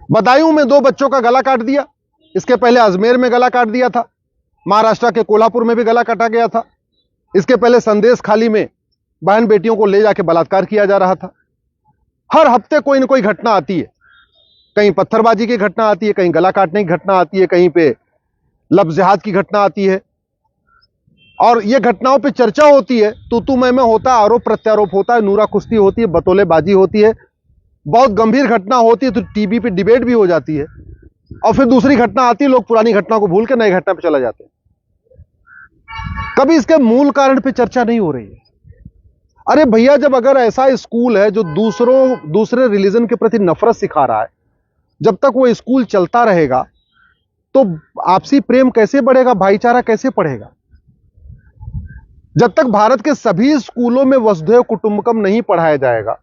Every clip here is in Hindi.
बदायूं में 2 बच्चों का गला काट दिया। इसके पहले अजमेर में गला काट दिया था, महाराष्ट्र के कोल्हापुर में भी गला काटा गया था। इसके पहले संदेश खाली में बहन बेटियों को ले जाके बलात्कार किया जा रहा था। हर हफ्ते कोई ना कोई घटना आती है, कहीं पत्थरबाजी की घटना आती है, कहीं गला काटने की घटना आती है, कहीं पे लफ्ज़ जिहाद की घटना आती है। और ये घटनाओं पे चर्चा होती है, तू मैं होता है, आरोप प्रत्यारोप होता है, नूरा कुश्ती होती है, बतौलेबाजी होती है, बहुत गंभीर घटना होती है तो टीवी पे डिबेट भी हो जाती है। और फिर दूसरी घटना आती है, लोग पुरानी घटना को भूल के नई घटना पे चला जाते हैं। कभी इसके मूल कारण पे चर्चा नहीं हो रही है। अरे भैया, जब अगर ऐसा स्कूल है जो दूसरे रिलीजन के प्रति नफरत सिखा रहा है, जब तक वो स्कूल चलता रहेगा तो आपसी प्रेम कैसे बढ़ेगा, भाईचारा कैसे बढ़ेगा? जब तक भारत के सभी स्कूलों में वसुधैव कुटुंबकम नहीं पढ़ाया जाएगा,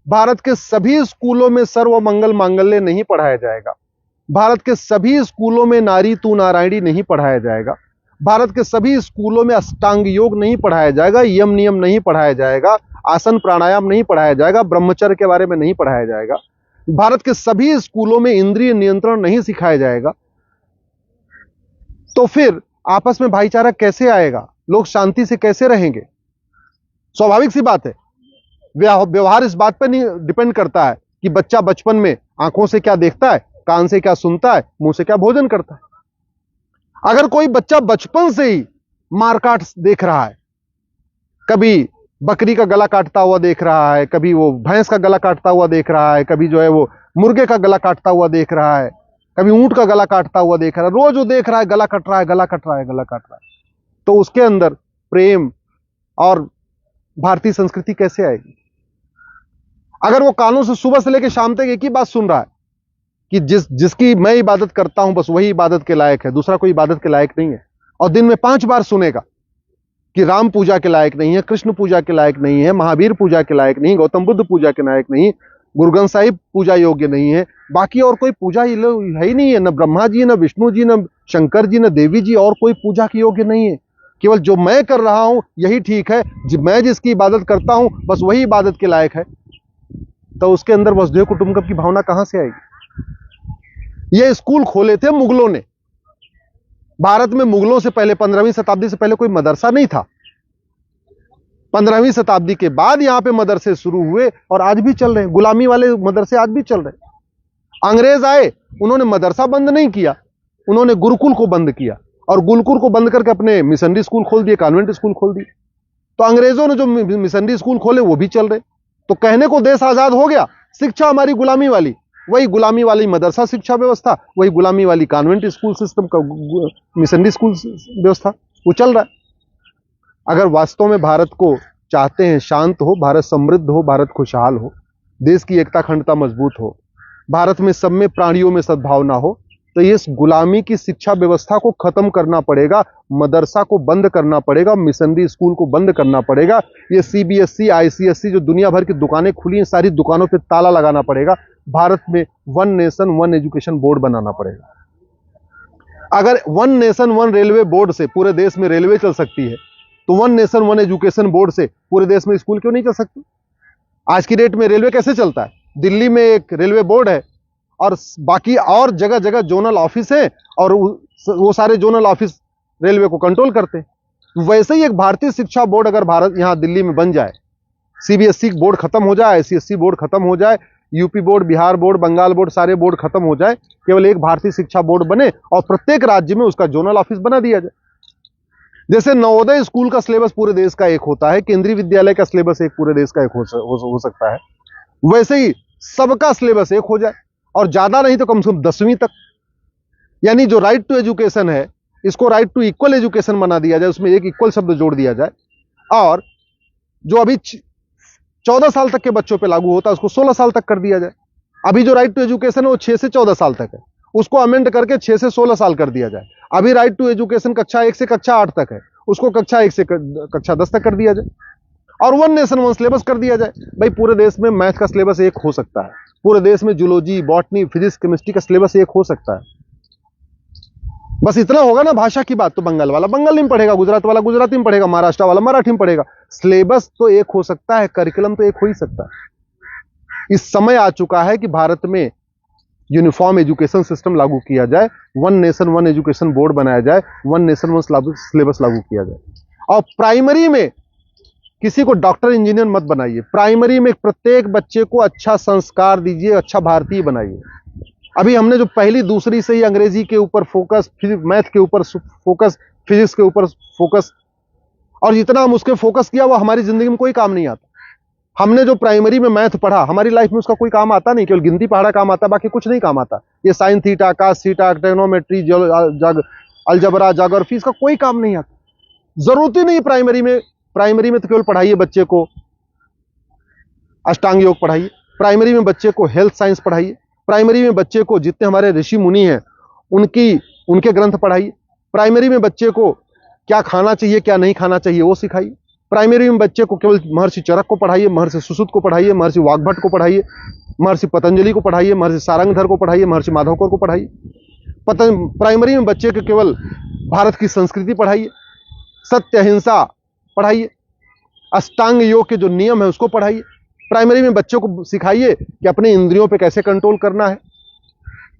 भारत के सभी स्कूलों में सर्वमंगल मांगल्य नहीं पढ़ाया जाएगा, भारत के सभी स्कूलों में नारी तू नारायणी नहीं पढ़ाया जाएगा, भारत के सभी स्कूलों में अष्टांग योग नहीं पढ़ाया जाएगा, यम नियम नहीं पढ़ाया जाएगा, आसन प्राणायाम नहीं पढ़ाया जाएगा, ब्रह्मचर्य के बारे में नहीं पढ़ाया जाएगा, भारत के सभी स्कूलों में इंद्रिय नियंत्रण नहीं सिखाया जाएगा, तो फिर आपस में भाईचारा कैसे आएगा? लोग शांति से कैसे रहेंगे? स्वाभाविक सी बात है। व्यवहार इस बात पर नहीं डिपेंड करता है कि बच्चा बचपन में आंखों से क्या देखता है, कान से क्या सुनता है, मुंह से क्या भोजन करता है। अगर कोई बच्चा बचपन से ही मारकाट देख रहा है, कभी बकरी का गला काटता हुआ देख रहा है, कभी वो भैंस का गला काटता हुआ देख रहा है, कभी जो है वो मुर्गे का गला काटता हुआ देख रहा है, कभी ऊंट का गला काटता हुआ देख रहा है, रोज वो देख रहा है गला कट रहा है, गला कट रहा है, गला काट रहा है, तो उसके अंदर प्रेम और भारतीय संस्कृति कैसे आएगी? अगर वो कानों से सुबह से लेकर शाम तक एक ही बात सुन रहा है कि जिसकी मैं इबादत करता हूं बस वही इबादत के लायक है, दूसरा कोई इबादत के लायक नहीं है, और दिन में 5 बार सुनेगा कि राम पूजा के लायक नहीं है, कृष्ण पूजा के लायक नहीं है, महावीर पूजा के लायक नहीं, गौतम बुद्ध पूजा के लायक नहीं, गुरु ग्रंथ साहिब पूजा योग्य नहीं है, बाकी और कोई पूजा है ही नहीं है, न ब्रह्मा जी, न विष्णु जी, न शंकर जी, न देवी जी, और कोई पूजा के योग्य नहीं है। केवल जो मैं कर रहा हूं यही ठीक है, मैं जिसकी इबादत करता हूं बस वही इबादत के लायक है, तो उसके अंदर वसुधैव कुटुंबकम की भावना कहां से आएगी? ये स्कूल खोले थे मुगलों ने। भारत में मुगलों से पहले 15वीं शताब्दी से पहले कोई मदरसा नहीं था। 15वीं शताब्दी के बाद यहां पे मदरसे शुरू हुए और आज भी चल रहे हैं। गुलामी वाले मदरसे आज भी चल रहे हैं। अंग्रेज आए, उन्होंने मदरसा बंद नहीं किया, उन्होंने गुरुकुल को बंद किया, और गुरुकुल को बंद करके अपने मिशनरी स्कूल खोल दिए, कॉन्वेंट स्कूल खोल दिए। तो अंग्रेजों ने जो मिशनरी स्कूल खोले वो भी चल रहे। तो कहने को देश आजाद हो गया, शिक्षा हमारी गुलामी वाली, वही गुलामी वाली मदरसा शिक्षा व्यवस्था, वही गुलामी वाली कॉन्वेंट स्कूल सिस्टम का मिशनरी स्कूल व्यवस्था वो चल रहा है। अगर वास्तव में भारत को चाहते हैं शांत हो, भारत समृद्ध हो, भारत खुशहाल हो, देश की एकता अखंडता मजबूत हो, भारत में सब में प्राणियों में सद्भावना हो, तो इस गुलामी की शिक्षा व्यवस्था को खत्म करना पड़ेगा, मदरसा को बंद करना पड़ेगा, मिशनरी स्कूल को बंद करना पड़ेगा। ये सीबीएसई, आईसीएसई जो दुनिया भर की दुकानें खुली हैं, सारी दुकानों पे ताला लगाना पड़ेगा। भारत में 1 नेशन 1 एजुकेशन बोर्ड बनाना पड़ेगा। अगर 1 नेशन 1 रेलवे बोर्ड से पूरे देश में रेलवे चल सकती है, तो 1 नेशन 1 एजुकेशन बोर्ड से पूरे देश में स्कूल क्यों नहीं चल सकते? आज की डेट में रेलवे कैसे चलता है? दिल्ली में एक रेलवे बोर्ड है और बाकी और जगह जगह जोनल ऑफिस है, और वो सारे जोनल ऑफिस रेलवे को कंट्रोल करते हैं। वैसे ही एक भारतीय शिक्षा बोर्ड अगर भारत यहां दिल्ली में बन जाए, सीबीएसई बोर्ड खत्म हो जाए, आईसीएसई बोर्ड खत्म हो जाए, UP board, Bihar board, Bengal board, सारे बोर्ड खत्म हो जाए, केवल एक भारतीय शिक्षा बोर्ड बने और प्रत्येक राज्य में उसका जोनल ऑफिस बना दिया जाए। जैसे नवोदय स्कूल का सिलेबस पूरे देश का एक होता है, केंद्रीय विद्यालय का सिलेबस एक पूरे देश का एक हो सकता है, वैसे ही सबका सिलेबस एक हो जाए, और ज्यादा नहीं तो कम से कम 10वीं तक। यानी जो राइट टू एजुकेशन है, इसको राइट टू इक्वल एजुकेशन बना दिया जाए, उसमें एक इक्वल शब्द जोड़ दिया जाए, और जो अभी 14 साल तक के बच्चों पे लागू होता है उसको 16 साल तक कर दिया जाए। अभी जो राइट टू एजुकेशन है वो 6 से 14 साल तक है, उसको अमेंड करके 6 से 16 साल कर दिया जाए। अभी राइट टू एजुकेशन कक्षा 1 से कक्षा 8 तक है, उसको कक्षा 1 से कक्षा 10 तक कर दिया जाए, और 1 नेशन 1 सिलेबस कर दिया जाए। भाई पूरे देश में मैथ का सिलेबस एक हो सकता है, पूरे देश में जूलॉजी, बॉटनी, फिजिक्स, केमिस्ट्री का सिलेबस एक हो सकता है। बस इतना होगा ना। भाषा की बात तो बंगाल वाला बंगाली में पढ़ेगा, गुजरात वाला गुजराती में पढ़ेगा, महाराष्ट्र वाला मराठी में पढ़ेगा। सिलेबस तो एक हो सकता है, करिकुलम तो एक हो ही सकता है। इस समय आ चुका है कि भारत में यूनिफॉर्म एजुकेशन सिस्टम लागू किया जाए, one nation one education board बनाया जाए, वन नेशन वन सिलेबस लागू किया जाए। और प्राइमरी में किसी को डॉक्टर इंजीनियर मत बनाइए, प्राइमरी में प्रत्येक बच्चे को अच्छा संस्कार दीजिए, अच्छा भारतीय बनाइए। अभी हमने जो पहली दूसरी से ही अंग्रेजी के ऊपर फोकस, मैथ के ऊपर फोकस, फिजिक्स के ऊपर फोकस, और जितना हम उसके फोकस किया वो हमारी जिंदगी में कोई काम नहीं आता। हमने जो प्राइमरी में मैथ पढ़ा हमारी लाइफ में उसका कोई काम आता नहीं, केवल गिनती पढ़ा काम आता, बाकी कुछ नहीं काम आता। ये sine theta, cos theta, trigonometry, algebra, geography, इसका कोई काम नहीं आता, जरूरत ही नहीं प्राइमरी में। प्राइमरी में तो केवल पढ़ाइए बच्चे को अष्टांग योग पढ़ाइए, प्राइमरी में बच्चे को हेल्थ साइंस पढ़ाइए, प्राइमरी में बच्चे को जितने हमारे ऋषि मुनि हैं उनके ग्रंथ पढ़ाइए, प्राइमरी में बच्चे को क्या खाना चाहिए क्या नहीं खाना चाहिए वो सिखाइए, प्राइमरी में बच्चे को केवल महर्षि चरक को पढ़ाइए, महर्षि सुश्रुत को पढ़ाइए, महर्षि वाग्भट को पढ़ाइए, महर्षि पतंजलि को पढ़ाइए, महर्षि सारंगधर को पढ़ाइए, महर्षि माधवकर को पढ़ाइए। प्राइमरी में बच्चे को केवल भारत की संस्कृति पढ़ाइए, सत्य अहिंसा पढ़ाइए, अष्टांग योग के जो नियम है उसको पढ़ाइए। प्राइमरी में बच्चों को सिखाइए कि अपने इंद्रियों पे कैसे कंट्रोल करना है,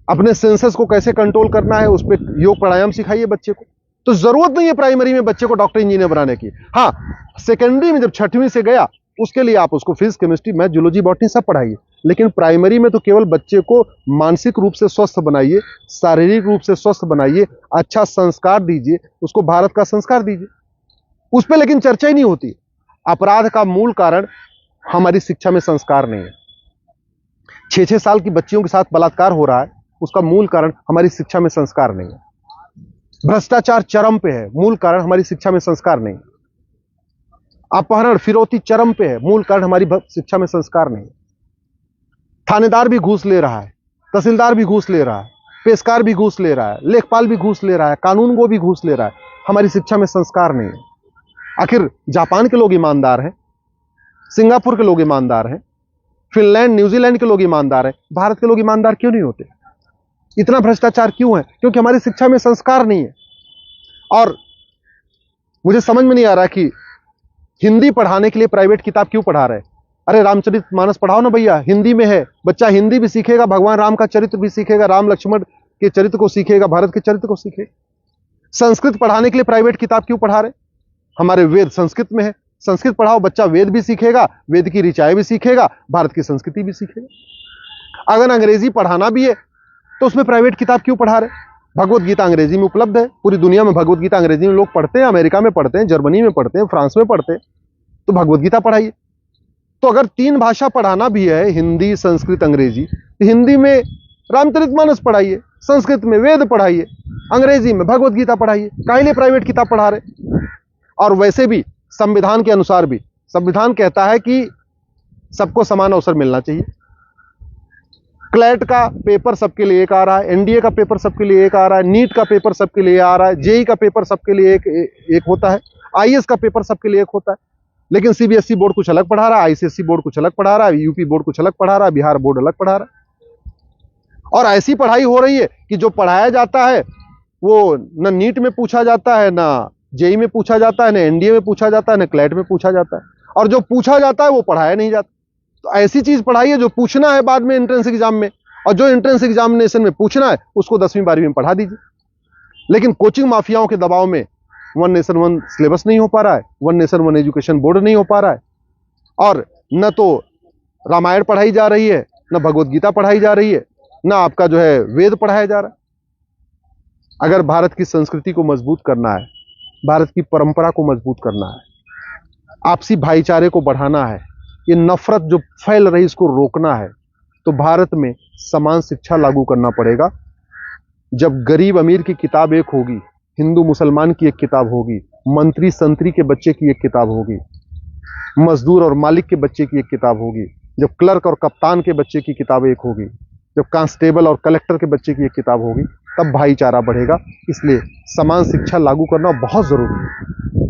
अपने सेंसेस को कैसे कंट्रोल करना है, उस पर योग प्राणायाम सिखाइए बच्चे को। तो जरूरत नहीं है प्राइमरी में बच्चे को डॉक्टर इंजीनियर बनाने की। हाँ, सेकेंडरी में जब 6वीं से गया उसके लिए आप उसको physics, chemistry, math, zoology, botany सब पढ़ाइए, लेकिन प्राइमरी में तो केवल बच्चे को मानसिक रूप से स्वस्थ बनाइए, शारीरिक रूप से स्वस्थ बनाइए, अच्छा संस्कार दीजिए, उसको भारत का संस्कार दीजिए। उस पर लेकिन चर्चा ही नहीं होती। अपराध का मूल कारण हमारी शिक्षा में संस्कार नहीं है। 6-6 साल की बच्चियों के साथ बलात्कार हो रहा है, उसका मूल कारण हमारी शिक्षा में संस्कार नहीं है। भ्रष्टाचार चरम पे है, मूल कारण हमारी शिक्षा में संस्कार नहीं। अपहरण, फिरौती चरम पे है, मूल कारण हमारी शिक्षा में संस्कार नहीं। थानेदार भी घूस ले रहा है, तहसीलदार भी घूस ले रहा है, पेशकार भी घूस ले रहा है, लेखपाल भी घूस ले रहा है, कानून वो भी घूस ले रहा है, हमारी शिक्षा में संस्कार नहीं है। आखिर जापान के लोग ईमानदार हैं, सिंगापुर के लोग ईमानदार हैं, फिनलैंड, न्यूजीलैंड के लोग ईमानदार हैं, भारत के लोग ईमानदार क्यों नहीं होते? इतना भ्रष्टाचार क्यों है? क्योंकि हमारी शिक्षा में संस्कार नहीं है। और मुझे समझ में नहीं आ रहा कि हिंदी पढ़ाने के लिए प्राइवेट किताब क्यों पढ़ा रहे हैं। अरे रामचरितमानस पढ़ाओ ना भैया, हिंदी में है, बच्चा हिंदी भी सीखेगा, भगवान राम का चरित्र भी सीखेगा, राम लक्ष्मण के चरित्र को सीखेगा, भारत के चरित्र को सीखेगा। संस्कृत पढ़ाने के लिए प्राइवेट किताब क्यों पढ़ा रहे? हमारे वेद संस्कृत में है, संस्कृत पढ़ाओ, बच्चा वेद भी सीखेगा, वेद की ऋचाएं भी सीखेगा, भारत की संस्कृति भी सीखेगा। अगर अंग्रेजी पढ़ाना भी है तो उसमें प्राइवेट किताब क्यों पढ़ा रहे? भगवत गीता अंग्रेजी में उपलब्ध है, पूरी दुनिया में भगवत गीता अंग्रेजी में लोग पढ़ते हैं, अमेरिका में पढ़ते हैं, जर्मनी में पढ़ते हैं, फ्रांस में पढ़ते हैं, तो भगवत गीता पढ़ाइए। तो अगर 3 भाषा पढ़ाना भी है, हिंदी, संस्कृत, अंग्रेजी, तो हिंदी में रामचरितमानस पढ़ाइए, संस्कृत में वेद पढ़ाइए, अंग्रेजी में भगवत गीता पढ़ाइए। काहे लिए प्राइवेट किताब पढ़ा रहे? और वैसे भी संविधान के अनुसार भी संविधान कहता है कि सबको समान अवसर मिलना चाहिए। क्लैट का पेपर सबके लिए एक आ रहा है, एनडीए का पेपर सबके लिए एक आ रहा है, नीट का पेपर सबके लिए आ रहा है, जेई का पेपर सबके लिए एक होता है, आईएएस का पेपर सबके लिए एक होता है। लेकिन सीबीएसई बोर्ड कुछ अलग पढ़ा रहा है, आईसीएसई बोर्ड कुछ अलग पढ़ा रहा है, यूपी बोर्ड कुछ अलग पढ़ा रहा है, बिहार बोर्ड अलग पढ़ा रहा है। और ऐसी पढ़ाई हो रही है कि जो पढ़ाया जाता है वो न नीट में पूछा जाता है, ना जेई में पूछा जाता है, न एनडीए में पूछा जाता है, न क्लैट में पूछा जाता है, और जो पूछा जाता है वो पढ़ाया नहीं जाता। तो ऐसी चीज पढ़ाइए जो पूछना है बाद में एंट्रेंस एग्जाम में, और जो एंट्रेंस एग्जामिनेशन में पूछना है उसको 10वीं 12वीं में पढ़ा दीजिए। लेकिन कोचिंग माफियाओं के दबाव में वन नेशन वन सिलेबस नहीं हो पा रहा है, one nation one education board नहीं हो पा रहा है, और न तो रामायण पढ़ाई जा रही है, न भगवत गीता पढ़ाई जा रही है, न आपका जो है वेद पढ़ाया जा रहा है। अगर भारत की संस्कृति को मजबूत करना है, भारत की परंपरा को मजबूत करना है, आपसी भाईचारे को बढ़ाना है, ये नफरत जो फैल रही इसको रोकना है, तो भारत में समान शिक्षा लागू करना पड़ेगा। जब गरीब अमीर की किताब एक होगी, हिंदू मुसलमान की एक किताब होगी, मंत्री संतरी के बच्चे की एक किताब होगी, मजदूर और मालिक के बच्चे की एक किताब होगी, जब क्लर्क और कप्तान के बच्चे की किताब एक होगी, जब कांस्टेबल और कलेक्टर के बच्चे की एक किताब होगी, तब भाईचारा बढ़ेगा। इसलिए समान शिक्षा लागू करना बहुत जरूरी है।